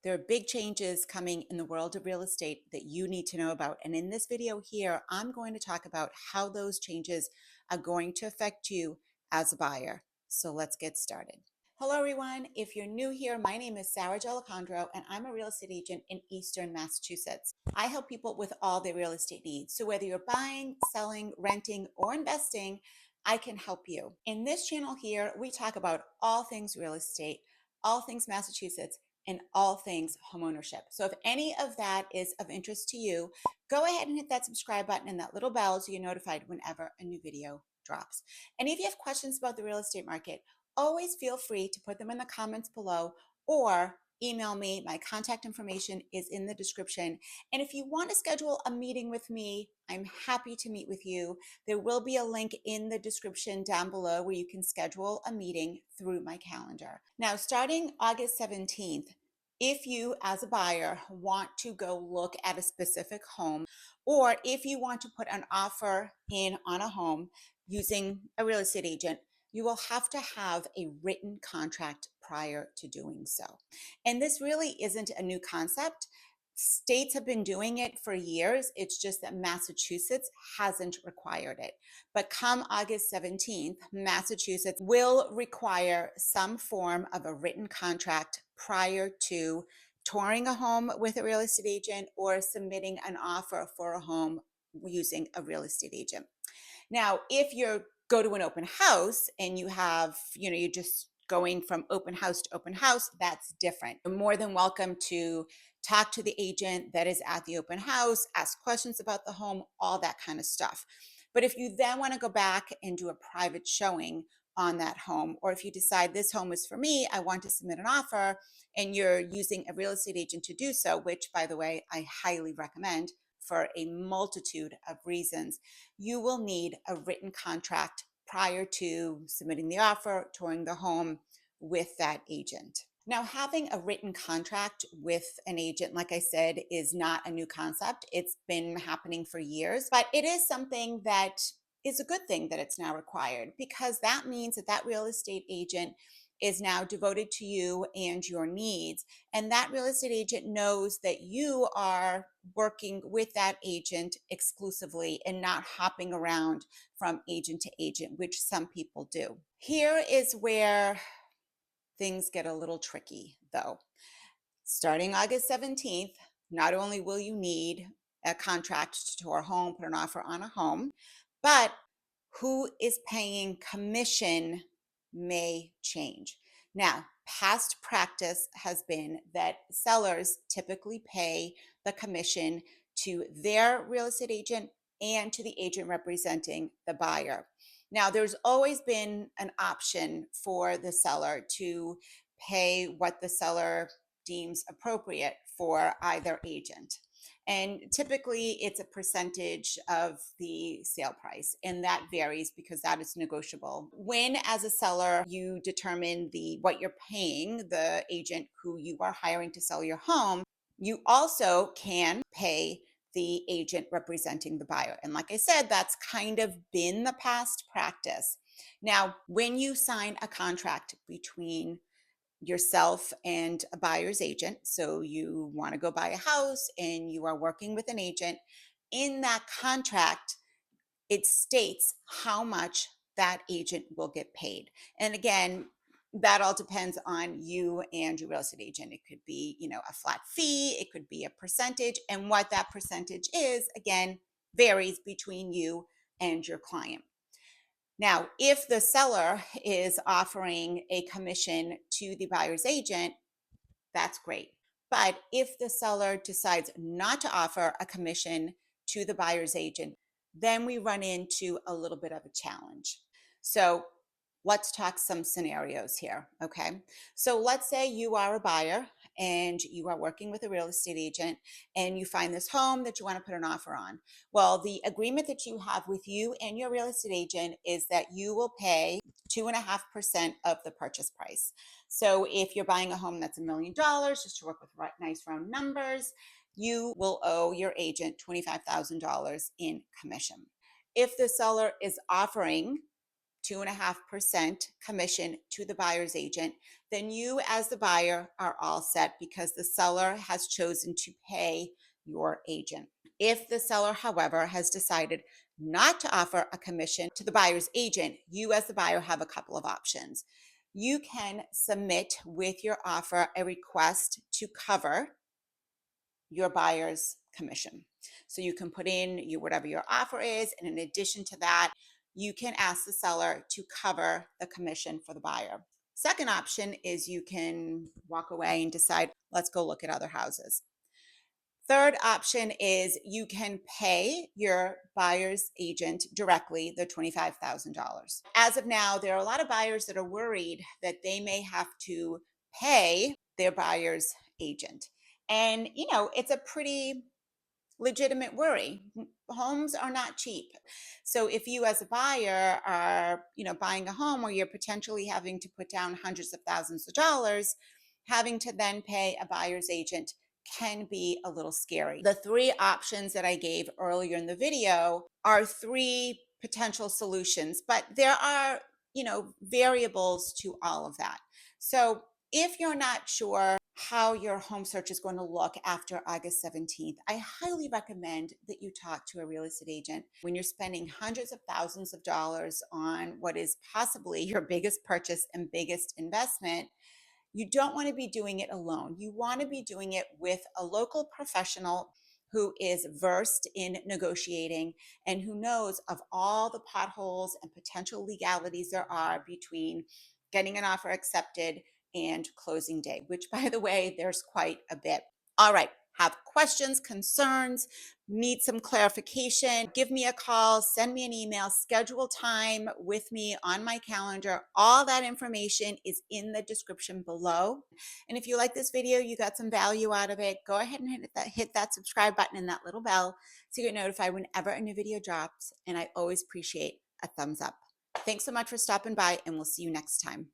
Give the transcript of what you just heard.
There are big changes coming in the world of real estate that you need to know about. And in this video here, I'm going to talk about how those changes are going to affect you as a buyer. So let's get started. Hello, everyone. If you're new here, my name is Sara.dalicandro, and I'm a real estate agent in Eastern Massachusetts. I help people with all their real estate needs. So whether you're buying, selling, renting, or investing, I can help you. In this channel here, we talk about all things real estate, all things Massachusetts, and all things homeownership. So if any of that is of interest to you, go ahead and hit that subscribe button and that little bell so you're notified whenever a new video drops. And if you have questions about the real estate market, always feel free to put them in the comments below or email me. My contact information is in the description. And if you want to schedule a meeting with me, I'm happy to meet with you. There will be a link in the description down below where you can schedule a meeting through my calendar. Now, starting August 17th, if you as a buyer want to go look at a specific home, or if you want to put an offer in on a home using a real estate agent, you will have to have a written contract prior to doing so. And this really isn't a new concept. States have been doing it for years. It's just that Massachusetts hasn't required it. But come August 17th, Massachusetts will require some form of a written contract prior to touring a home with a real estate agent or submitting an offer for a home using a real estate agent. Now, if you go to an open house and you have, you're just going from open house to open house, that's different. You're more than welcome to talk to the agent that is at the open house, ask questions about the home, all that kind of stuff. But if you then want to go back and do a private showing on that home, or if you decide this home is for me, I want to submit an offer, and you're using a real estate agent to do so, which, by the way, I highly recommend for a multitude of reasons, you will need a written contract prior to submitting the offer, touring the home with that agent. Now, having a written contract with an agent, like I said, is not a new concept. It's been happening for years, but it is something that is a good thing that it's now required, because that means that that real estate agent is now devoted to you and your needs. And that real estate agent knows that you are working with that agent exclusively and not hopping around from agent to agent, which some people do. Here is where things get a little tricky, though. Starting August 17th, not only will you need a contract to tour a home, put an offer on a home, but who is paying commission may change. Now, past practice has been that sellers typically pay the commission to their real estate agent and to the agent representing the buyer. Now, there's always been an option for the seller to pay what the seller deems appropriate for either agent. And typically it's a percentage of the sale price, and that varies because that is negotiable. When, as a seller, you determine what you're paying the agent who you are hiring to sell your home, you also can pay the agent representing the buyer. And like I said, that's kind of been the past practice. Now, when you sign a contract between yourself and a buyer's agent, so you want to go buy a house and you are working with an agent, in that contract, it states how much that agent will get paid. And again, that all depends on you and your real estate agent. It could be, a flat fee, it could be a percentage, and what that percentage is, again, varies between you and your client. Now, if the seller is offering a commission to the buyer's agent, that's great. But if the seller decides not to offer a commission to the buyer's agent, then we run into a little bit of a challenge. So let's talk some scenarios here, okay? So let's say you are a buyer and you are working with a real estate agent and you find this home that you want to put an offer on. Well, the agreement that you have with you and your real estate agent is that you will pay 2.5% of the purchase price. So if you're buying a home that's $1 million, just to work with nice round numbers, you will owe your agent $25,000 in commission. If the seller is offering 2.5% commission to the buyer's agent, then you as the buyer are all set because the seller has chosen to pay your agent. If the seller, however, has decided not to offer a commission to the buyer's agent, you as the buyer have a couple of options. You can submit with your offer a request to cover your buyer's commission. So you can put in whatever your offer is, and in addition to that, you can ask the seller to cover the commission for the buyer. Second option is you can walk away and decide, let's go look at other houses. Third option is you can pay your buyer's agent directly the $25,000. As of now, there are a lot of buyers that are worried that they may have to pay their buyer's agent. And, it's a pretty legitimate worry. Homes are not cheap. So if you as a buyer are, buying a home where you're potentially having to put down hundreds of thousands of dollars, having to then pay a buyer's agent can be a little scary. The three options that I gave earlier in the video are three potential solutions, but there are, variables to all of that. So if you're not sure how your home search is going to look after August 17th, I highly recommend that you talk to a real estate agent. When you're spending hundreds of thousands of dollars on what is possibly your biggest purchase and biggest investment, you don't want to be doing it alone. You want to be doing it with a local professional who is versed in negotiating and who knows of all the potholes and potential legalities there are between getting an offer accepted and closing day, which, by the way, there's quite a bit. All right. Have questions, concerns, need some clarification, give me a call, send me an email, schedule time with me on my calendar. All that information is in the description below. And if you like this video, you got some value out of it, go ahead and hit that subscribe button and that little bell so you get notified whenever a new video drops. And I always appreciate a thumbs up. Thanks so much for stopping by, and we'll see you next time.